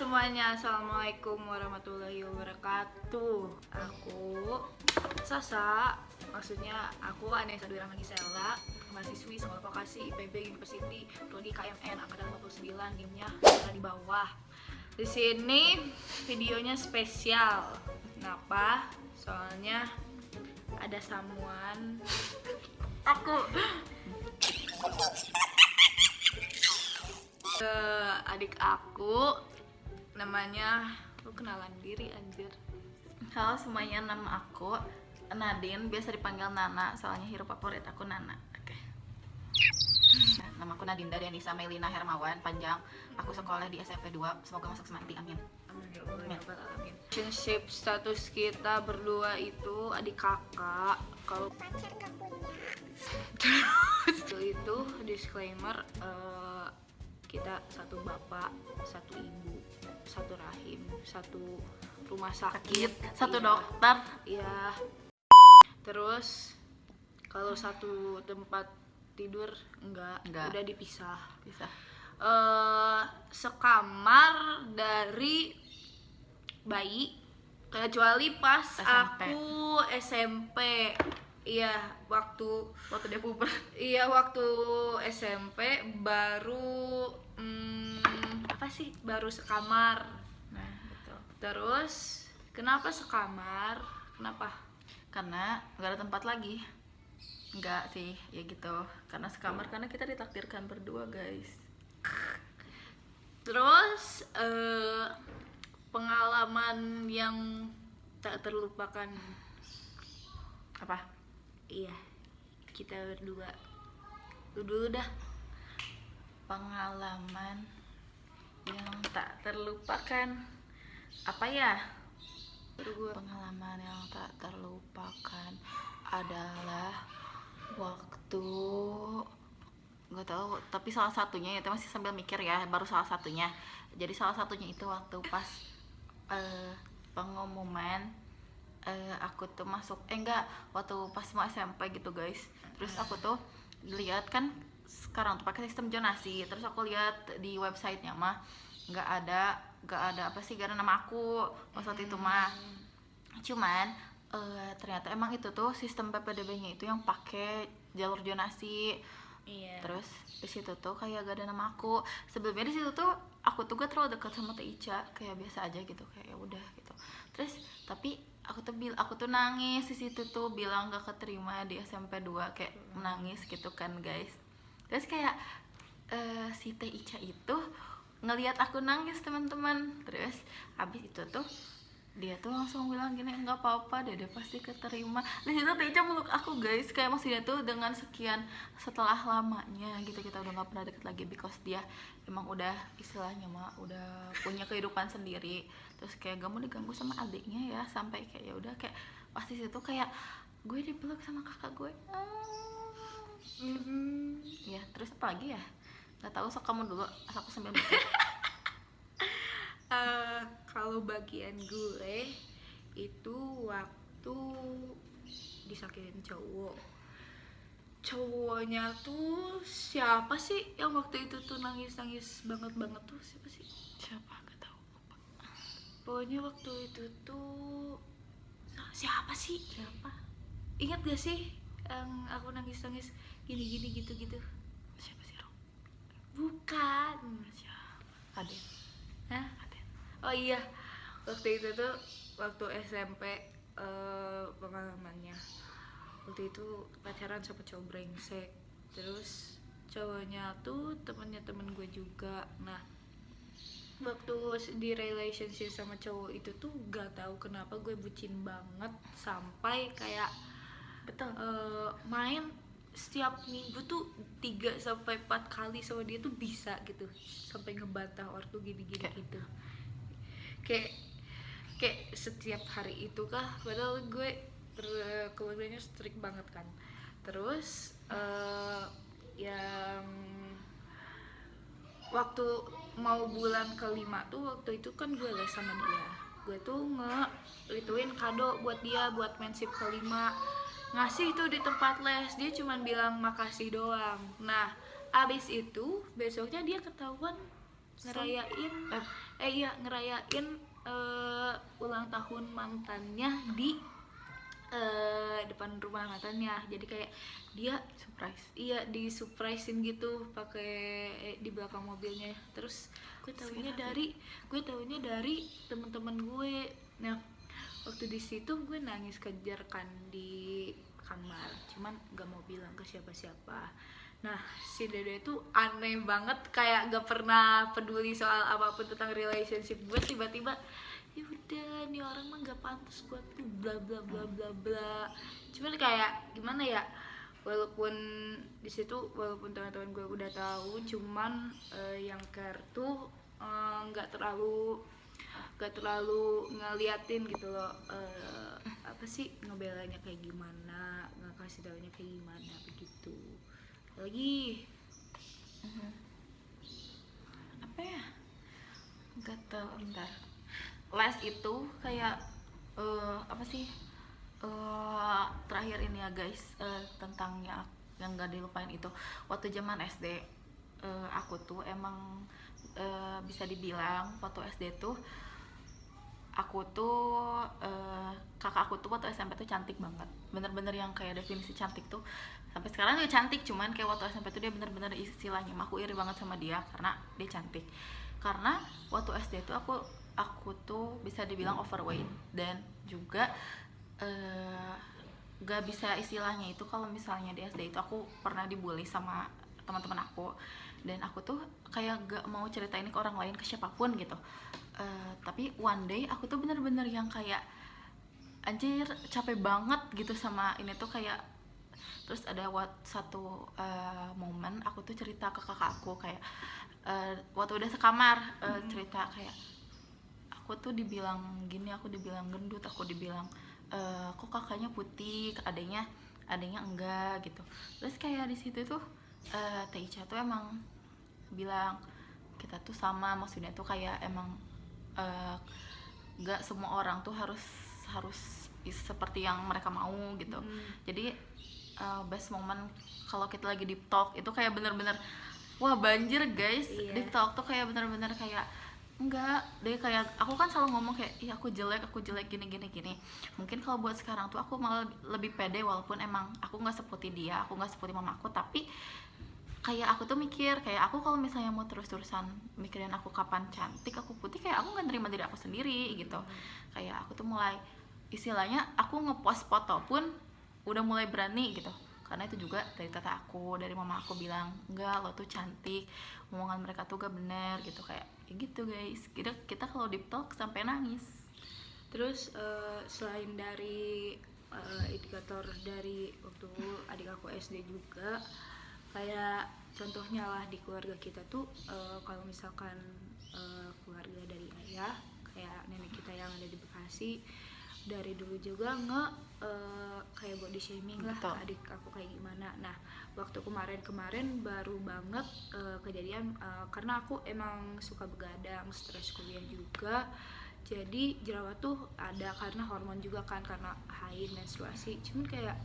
semuanya, assalamualaikum warahmatullahi wabarakatuh. Aku Sasa, maksudnya aku Anessa Dwi Rahma Gisela, mahasiswi sekolah vokasi IPB University, prodi KMN angkatan 59, NIM-nya ada di bawah. Di sini videonya spesial. Kenapa? Soalnya ada someone. Aku adik aku namanya, lu kenalan diri anjir. Halo semuanya, nama aku Nadine, biasa dipanggil Nana, soalnya hero favorit aku Nana. Oke. Nama aku Nadine dari Anissa Melina Hermawan, panjang. Aku sekolah di SMP 2, semoga masuk semanti, amin. Amin. Relationship status kita berdua itu adik kakak. Kalau pacar gak punya. Itu disclaimer, kita satu bapak, satu ibu, satu rahim, satu rumah sakit, satu iya. dokter. Iya. Terus kalau satu tempat tidur enggak. Udah dipisah. Bisa. Sekamar dari bayi, kecuali pas SMP. aku SMP. Iya, waktu Dia puber. Iya, waktu SMP baru baru sekamar. Nah, betul. Terus kenapa sekamar? Kenapa? Karena nggak ada tempat lagi. Enggak sih, ya gitu. Karena sekamar, karena kita ditakdirkan berdua, guys. Terus pengalaman yang tak terlupakan Apa? Iya, kita berdua. Lu dulu dah. Pengalaman yang tak terlupakan apa ya? Pengalaman yang tak terlupakan adalah waktu, nggak tahu, tapi salah satunya ya, masih sambil mikir ya, baru salah satunya. Jadi salah satunya itu waktu pas pengumuman aku tuh masuk, waktu pas mau SMP gitu guys. Terus aku tuh lihat kan sekarang tuh pakai sistem zonasi. Terus aku lihat di websitenya mah nggak ada nama aku waktu itu mah. Cuman ternyata emang itu tuh sistem PPDB-nya itu yang pakai jalur zonasi. Iya. Terus di situ tuh kayak gak ada nama aku. Sebelumnya di situ tuh aku tuh gak terlalu dekat sama Teh Ica, kayak biasa aja gitu, kayak ya udah gitu. Terus tapi aku tuh nangis di situ tuh, bilang gak keterima di SMP 2, kayak menangis gitu kan guys. Terus kayak si Teh Ica itu ngelihat aku nangis teman-teman. Terus abis itu tuh dia tuh langsung bilang gini, nggak apa-apa, Dede pasti keterima. Di situ Teh Ica meluk aku guys, kayak maksudnya tuh dengan sekian setelah lamanya gitu, kita udah nggak pernah deket lagi, because dia emang udah istilahnya mah udah punya kehidupan sendiri. Terus kayak gak mau diganggu sama adiknya ya, sampai kayak ya udah, kayak pasti situ kayak gue dipeluk sama kakak gue. Ya terus apa lagi ya, nggak tahu, sok kamu dulu, aku sambil mikir. Kalau bagian gue itu waktu disakitin cowoknya tuh siapa sih yang waktu itu tuh nangis banget tuh, siapa sih? Siapa, nggak tahu, lupa. Pokoknya waktu itu tuh siapa sih? Siapa? Ingat gak sih yang aku nangis gini gitu? Siapa sih, Rom? Bukan. Siapa? Aden. Hah? Oh iya, waktu itu tuh waktu SMP, pengalamannya waktu itu pacaran sama cowok brengsek. Terus cowoknya tuh temennya temen gue juga. Nah, waktu di relationship sama cowok itu tuh gak tahu kenapa gue bucin banget, sampai kayak Betul. main setiap minggu tuh 3-4 kali sama dia tuh bisa gitu, sampai ngebantah ortu gini gitu. Kayak setiap hari itu kah, padahal gue keluarganya strict banget kan. Terus yang waktu mau bulan kelima tuh, waktu itu kan gue les sama dia, gue tuh nge-rituin kado buat dia buat mensip kelima, ngasih tuh di tempat les. Dia cuman bilang makasih doang. Nah, abis itu besoknya dia ketahuan ngerayain ngerayain ulang tahun mantannya di depan rumah mantannya. Jadi kayak dia Surprise. iya di surprisein gitu pakai di belakang mobilnya. Terus gue taunya dari teman-teman gue. Nah waktu di situ gue nangis kejar kan di kamar, cuman gak mau bilang ke siapa-siapa. Nah si Dede itu aneh banget, kayak gak pernah peduli soal apapun tentang relationship gue. Tiba-tiba ya udah nih orang mah gak pantas buat tuh bla bla bla bla bla. Cuman kayak gimana ya, walaupun di situ walaupun teman-teman gue udah tahu, cuman yang care tuh nggak terlalu ngeliatin gitu loh, apa sih ngebelanya kayak gimana, ngasih taunya kayak gimana begitu. Lagi Apa ya, nggak tahu, bentar. Les itu kayak apa sih, terakhir ini ya guys, tentang yang nggak dilupain itu waktu zaman SD. Aku tuh emang bisa dibilang waktu SD tuh aku tuh kakak aku tuh waktu SMP tuh cantik banget, bener-bener yang kayak definisi cantik tuh sampai sekarang dia cantik. Cuman kayak waktu SMP tuh dia bener-bener istilahnya aku iri banget sama dia karena dia cantik. Karena waktu SD tuh aku tuh bisa dibilang overweight, dan juga gak bisa istilahnya itu kalau misalnya di SD itu aku pernah dibully sama teman-teman aku, dan aku tuh kayak gak mau cerita ini ke orang lain, ke siapapun gitu. Tapi one day aku tuh bener-bener yang kayak anjir capek banget gitu sama ini tuh kayak. Terus ada satu momen aku tuh cerita ke kakak aku kayak waktu udah sekamar, cerita kayak aku tuh dibilang gini, aku dibilang gendut, aku dibilang kok kakaknya putih, adanya enggak gitu. Terus kayak di situ tuh Teh Ica tuh emang bilang kita tuh sama, maksudnya tuh kayak emang gak semua orang tuh harus seperti yang mereka mau gitu. Jadi best moment kalau kita lagi deep talk itu kayak bener-bener wah banjir guys. Deep talk tuh kayak bener-bener kayak enggak deh, kayak aku kan selalu ngomong kayak ih aku jelek gini. Mungkin kalau buat sekarang tuh aku malah lebih pede, walaupun emang aku nggak seperti dia, aku nggak seperti mama aku, tapi kayak aku tuh mikir kayak aku kalau misalnya mau terus-terusan mikirin aku kapan cantik, aku putih, kayak aku nggak nerima diri aku sendiri gitu. Kayak aku tuh mulai istilahnya aku ngepost foto pun udah mulai berani gitu, karena itu juga dari tante aku, dari mama aku bilang enggak lo tuh cantik, omongan mereka tuh gak bener gitu. Kayak gitu guys, kita kalau deep talk sampai nangis. Terus selain dari indikator dari waktu adik aku SD juga, kayak contohnya lah di keluarga kita tuh kalau misalkan keluarga dari ayah kayak nenek kita yang ada di Bekasi dari dulu juga kayak body shaming lah. Betul. Adik aku kayak gimana. Nah waktu kemarin baru banget kejadian, karena aku emang suka begadang, stres kuliah juga, jadi jerawat tuh ada karena hormon juga kan, karena haid, menstruasi. Cuman kayak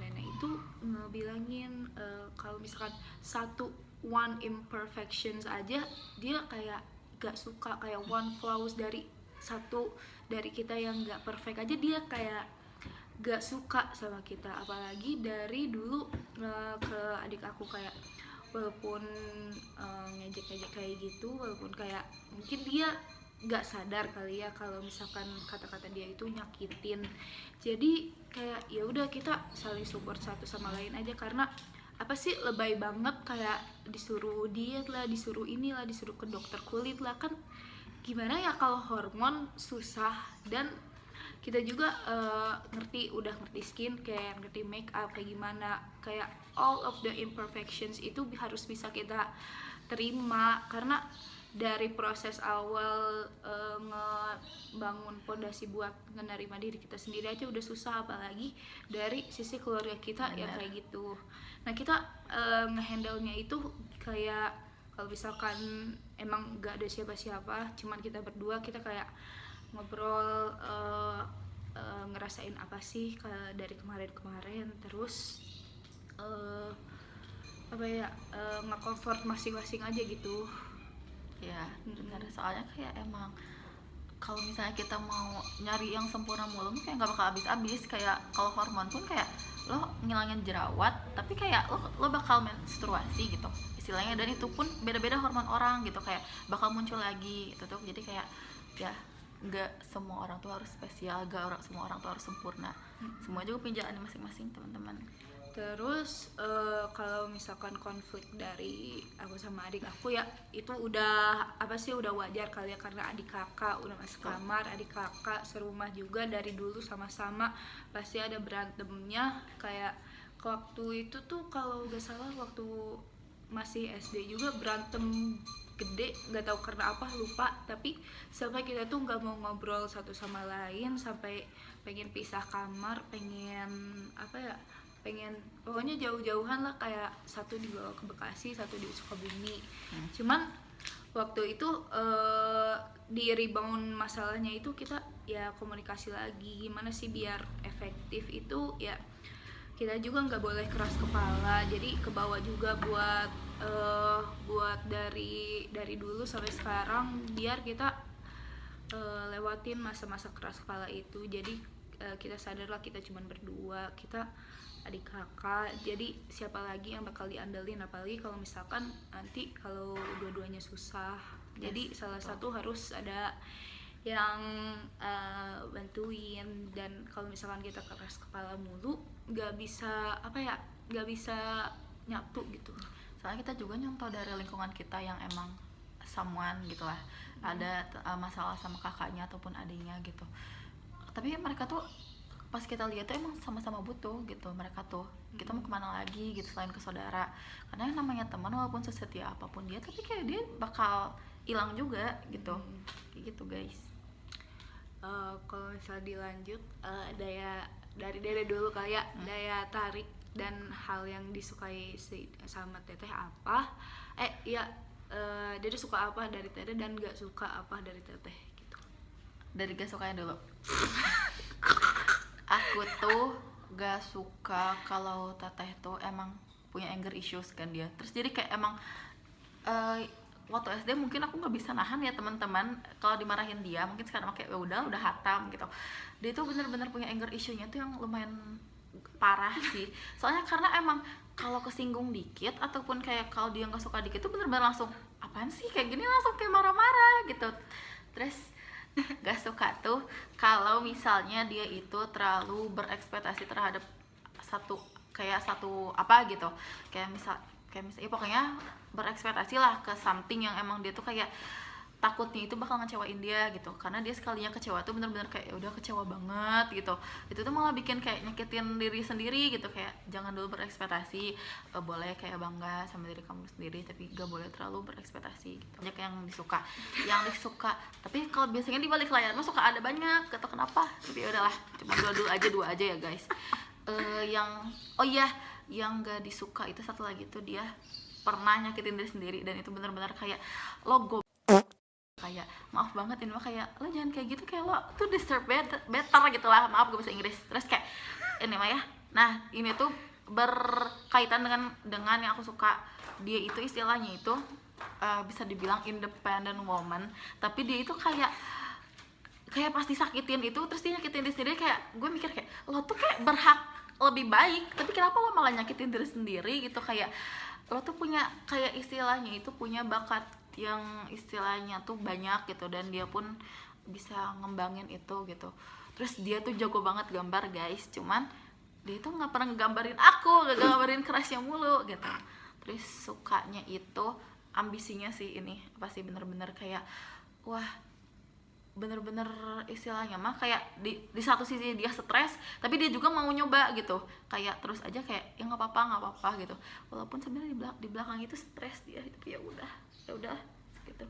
nenek itu ngebilangin kalau misalkan one imperfections aja dia kayak gak suka, kayak one flaws dari kita yang gak perfect aja dia kayak gak suka sama kita. Apalagi dari dulu ke adik aku, kayak walaupun ngejek-ngejek kayak gitu, walaupun kayak mungkin dia gak sadar kali ya kalau misalkan kata-kata dia itu nyakitin, jadi kayak ya udah kita saling support satu sama lain aja. Karena apa sih, lebay banget kayak disuruh diet lah, disuruh inilah, disuruh ke dokter kulit lah. Kan gimana ya kalau hormon susah, dan kita juga udah ngerti skincare, ngerti make up kayak gimana, kayak all of the imperfections itu harus bisa kita terima. Karena dari proses awal ngebangun pondasi buat menerima diri kita sendiri aja udah susah, apalagi dari sisi keluarga kita. Bener. Yang kayak gitu. Nah kita ngehandle-nya itu kayak kalau misalkan emang gak ada siapa-siapa, cuman kita berdua, kita kayak ngobrol ngerasain apa sih dari kemarin-kemarin. Terus apa ya, nge-comfort masing-masing aja gitu. Ya benar, soalnya kayak emang kalau misalnya kita mau nyari yang sempurna mulu kayak nggak bakal habis-habis. Kayak kalau hormon pun kayak lo ngilangin jerawat tapi kayak lo bakal menstruasi gitu istilahnya, dan itu pun beda-beda hormon orang gitu, kayak bakal muncul lagi gitu tuh. Jadi kayak ya nggak semua orang tuh harus spesial, gak semua orang tuh harus sempurna. Semua juga punya jalan masing-masing teman-teman. Terus kalau misalkan konflik dari aku sama adik aku ya itu udah apa sih, udah wajar kali ya, karena adik kakak udah masuk kamar, adik kakak serumah juga dari dulu sama-sama pasti ada berantemnya. Kayak waktu itu tuh kalau gak salah waktu masih SD juga berantem gede, nggak tahu karena apa lupa, tapi sampai kita tuh nggak mau ngobrol satu sama lain, sampai pengen pisah kamar, pengen apa ya, pengen pokoknya jauh-jauhan lah, kayak satu dibawa ke Bekasi, satu di Sukabumi. Cuman waktu itu di rebound masalahnya itu kita ya komunikasi lagi, gimana sih biar efektif itu ya, kita juga nggak boleh keras kepala. Jadi ke bawah juga buat dari dulu sampai sekarang, biar kita lewatin masa-masa keras kepala itu. Jadi kita sadarlah kita cuma berdua, kita adik kakak, jadi siapa lagi yang bakal diandelin, apalagi kalau misalkan nanti kalau dua-duanya susah. Jadi salah satu harus ada yang bantuin. Dan kalau misalkan kita keras kepala mulu, nggak bisa apa ya, nggak bisa nyatu gitu. Soalnya kita juga nyontoh dari lingkungan kita yang emang someone gitu lah, ada masalah sama kakaknya ataupun adiknya gitu, tapi mereka tuh pas kita lihat tuh emang sama-sama butuh gitu mereka tuh. Kita mau kemana lagi gitu selain ke saudara, karena yang namanya teman walaupun sesetia apapun dia, tapi kayak dia bakal hilang juga gitu. Kayak gitu guys. Kalau misalnya dilanjut, daya dari Dede dulu kayak daya tarik dan hal yang disukai sama Teteh apa? Ya Dede suka apa dari Teteh dan gak suka apa dari Teteh gitu. Dari gak sukanya dulu. Aku tuh gak suka kalau Teteh tuh emang punya anger issues kan dia. Terus jadi kayak emang waktu SD mungkin aku nggak bisa nahan ya teman-teman kalau dimarahin dia. Mungkin sekarang kayak udah hatam gitu. Dia tuh bener-bener punya anger issue-nya tuh yang lumayan parah sih. Soalnya karena emang kalau kesinggung dikit ataupun kayak kalau dia nggak suka dikit tuh bener-bener langsung apaan sih kayak gini, langsung kayak marah-marah gitu. Terus gak suka tuh kalau misalnya dia itu terlalu berekspektasi terhadap satu apa gitu, kayak misal ya pokoknya berekspektasi lah ke something yang emang dia tuh kayak takutnya itu bakal ngecewain dia gitu. Karena dia sekalinya kecewa tuh bener-bener kayak udah kecewa banget gitu. Itu tuh malah bikin kayak nyakitin diri sendiri gitu. Kayak jangan dulu berekspektasi, boleh kayak bangga sama diri kamu sendiri, tapi gak boleh terlalu berekspektasi gitu. Banyak yang disuka tapi kalau biasanya di balik layar mah suka ada banyak, gak tau kenapa. Tapi udahlah, cuma dua aja ya guys. Yang gak disuka itu satu lagi tuh, dia pernah nyakitin diri sendiri, dan itu benar-benar kayak lo kayak maaf banget ini mah kayak lo jangan kayak gitu, kayak lo tuh deserve better gitu lah, maaf gue bahasa Inggris. Terus kayak ini mah ya, nah ini tuh berkaitan dengan yang aku suka. Dia itu istilahnya itu bisa dibilang independent woman, tapi dia itu kayak pasti sakitin itu terus dia nyakitin diri sendiri. Kayak gue mikir kayak lo tuh kayak berhak lebih baik, tapi kenapa lo malah nyakitin diri sendiri gitu. Kayak lo tuh punya kayak istilahnya itu punya bakat yang istilahnya tuh banyak gitu, dan dia pun bisa ngembangin itu gitu. Terus dia tuh jago banget gambar guys, cuman dia tuh nggak pernah ngegambarin aku, gak gambarin kerasnya mulu gitu. Terus sukanya itu ambisinya sih, ini pasti bener-bener kayak wah, bener-bener istilahnya mah kayak di satu sisi dia stres tapi dia juga mau nyoba gitu, kayak terus aja kayak ya nggak apa-apa gitu, walaupun sebenarnya di belakang itu stres dia, tapi ya udah gitu.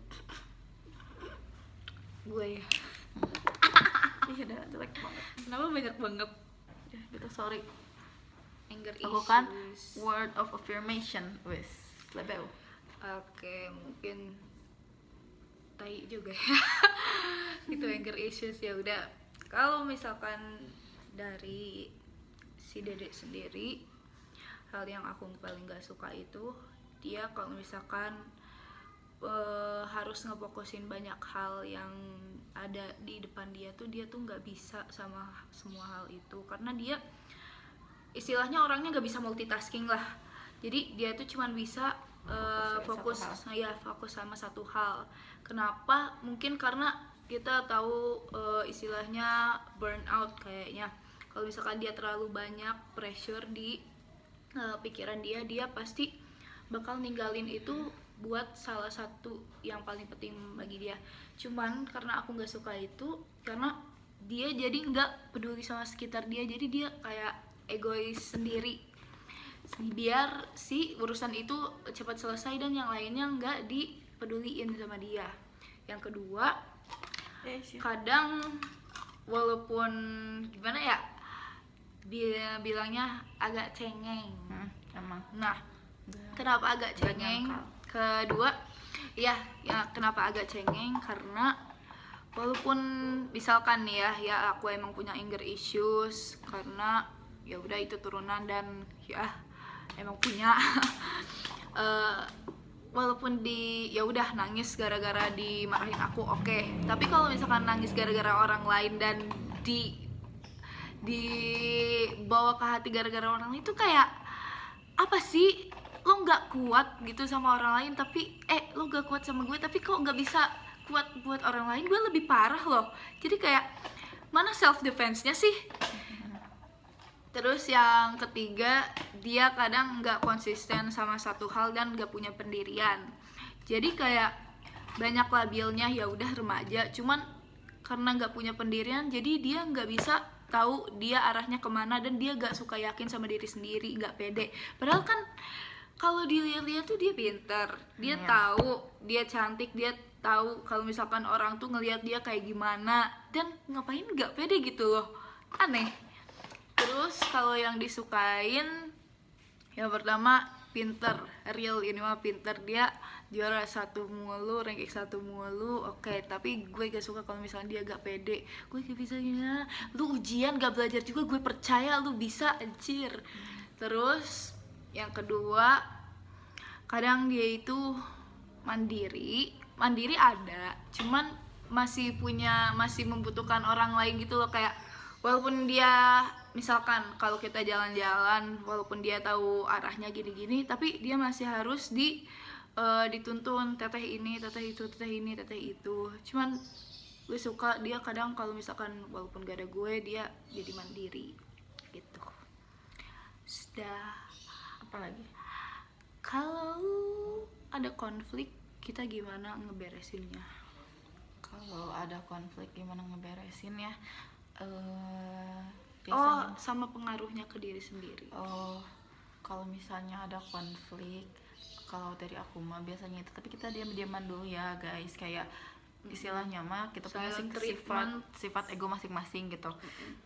Gue ya Iya udah jelek banget, kenapa banyak banget ya gitu, sorry. anger Lakukan issues. word of affirmation wis lebeu. Oke, mungkin tai juga ya. Itu anger issues. Ya udah, kalau misalkan dari si Dedek sendiri hal yang aku paling gak suka itu dia kalau misalkan harus ngefokusin banyak hal yang ada di depan dia tuh nggak bisa sama semua hal itu, karena dia istilahnya orangnya nggak bisa multitasking lah. Jadi dia tuh cuman bisa fokus sama satu hal. Kenapa? Mungkin karena kita tahu istilahnya burnout kayaknya. Kalau misalkan dia terlalu banyak pressure di pikiran dia pasti bakal ninggalin itu buat salah satu yang paling penting bagi dia. Cuman karena aku nggak suka itu, karena dia jadi nggak peduli sama sekitar dia, jadi dia kayak egois sendiri biar si urusan itu cepat selesai dan yang lainnya nggak dipeduliin sama dia. Yang kedua, kadang walaupun gimana ya, dia bilangnya agak cengeng. Emang. Nah, kenapa agak cengeng? Kedua, ya kenapa agak cengeng, karena walaupun misalkan nih ya aku emang punya anger issues karena ya udah itu turunan dan ya emang punya walaupun ya udah nangis gara-gara dimarahin aku, oke. Tapi kalau misalkan nangis gara-gara orang lain dan dibawa ke hati gara-gara orang lain, itu kayak apa sih? Lo nggak kuat gitu sama orang lain, tapi lo nggak kuat sama gue, tapi kok nggak bisa kuat buat orang lain? Gue lebih parah loh. Jadi kayak mana self defense-nya sih? Terus yang ketiga, dia kadang nggak konsisten sama satu hal dan nggak punya pendirian. Jadi kayak banyak labilnya, ya udah remaja, cuman karena nggak punya pendirian, jadi dia nggak bisa tahu dia arahnya kemana, dan dia nggak suka yakin sama diri sendiri, nggak pede. Padahal kan kalau dilihat-lihat tuh dia pintar, dia tahu dia cantik, dia tahu kalau misalkan orang tuh ngelihat dia kayak gimana, dan ngapain nggak pede gitu loh, aneh. Terus kalau yang disukain, yang pertama pinter, real ini mah pinter, dia juara 1 mulu, ranking 1 mulu, oke. Tapi gue gak suka kalau misalnya dia gak pede. Gue gak bisa ya, lu ujian gak belajar juga, gue percaya lu bisa, anjir. Terus yang kedua, kadang dia itu mandiri ada, cuman masih membutuhkan orang lain gitu loh. Kayak walaupun dia misalkan kalau kita jalan-jalan, walaupun dia tahu arahnya gini-gini, tapi dia masih harus dituntun, teteh ini, teteh itu, teteh ini, teteh itu. Cuman gue suka dia kadang kalau misalkan walaupun gak ada gue, dia jadi mandiri gitu. Sudah. Apa lagi? Kalau ada konflik, kita gimana ngeberesinnya? Kalau ada konflik gimana ngeberesinnya? Biasanya sama pengaruhnya ke diri sendiri. Kalau misalnya ada konflik, kalau dari aku mah biasanya itu, tapi kita diam-diaman dulu ya guys, kayak istilahnya mah kita punya sifat ego masing-masing gitu.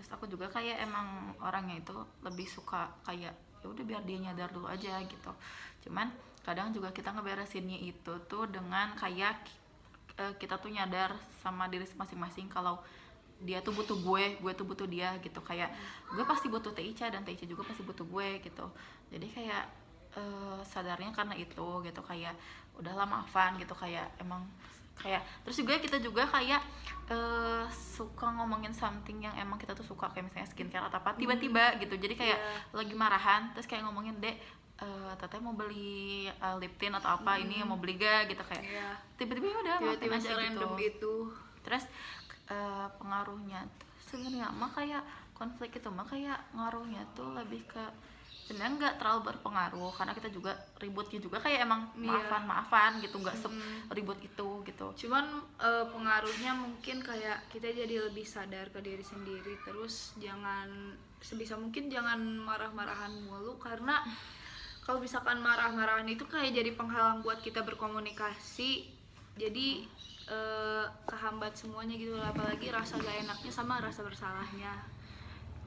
Terus aku juga kayak emang orangnya itu lebih suka kayak ya udah biar dia nyadar dulu aja gitu. Cuman kadang juga kita ngeberesinnya itu tuh dengan kayak kita tuh nyadar sama diri masing-masing kalau dia tuh butuh gue tuh butuh dia gitu. Kayak gue pasti butuh Teh Ica dan Teh Ica juga pasti butuh gue gitu. Jadi kayak sadarnya karena itu gitu, kayak udahlah maafan gitu, kayak emang kayak. Terus juga kita juga kayak suka ngomongin something yang emang kita tuh suka, kayak misalnya skincare atau apa, tiba-tiba gitu. Jadi kayak lagi marahan terus kayak ngomongin, Dek, teteh mau beli lip tint atau apa, ini mau beli gak gitu, kayak tiba-tiba udah maafin aja gitu. Itu terus pengaruhnya tuh sebenarnya mah kayak konflik itu mah kayak ngaruhnya tuh lebih ke sebenarnya nggak terlalu berpengaruh, karena kita juga ributnya juga kayak emang maafan gitu, nggak ribut itu gitu. Cuman pengaruhnya mungkin kayak kita jadi lebih sadar ke diri sendiri. Terus sebisa mungkin jangan marah-marahan mulu, karena kalau misalkan marah-marahan itu kayak jadi penghalang buat kita berkomunikasi, jadi kehambat semuanya gitu lah. Apalagi rasa gak enaknya sama rasa bersalahnya.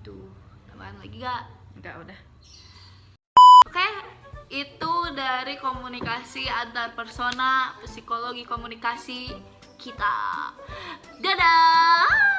Tuh, tambahan lagi gak? Enggak, udah. Oke, itu dari komunikasi antar persona, psikologi komunikasi kita. Dadah!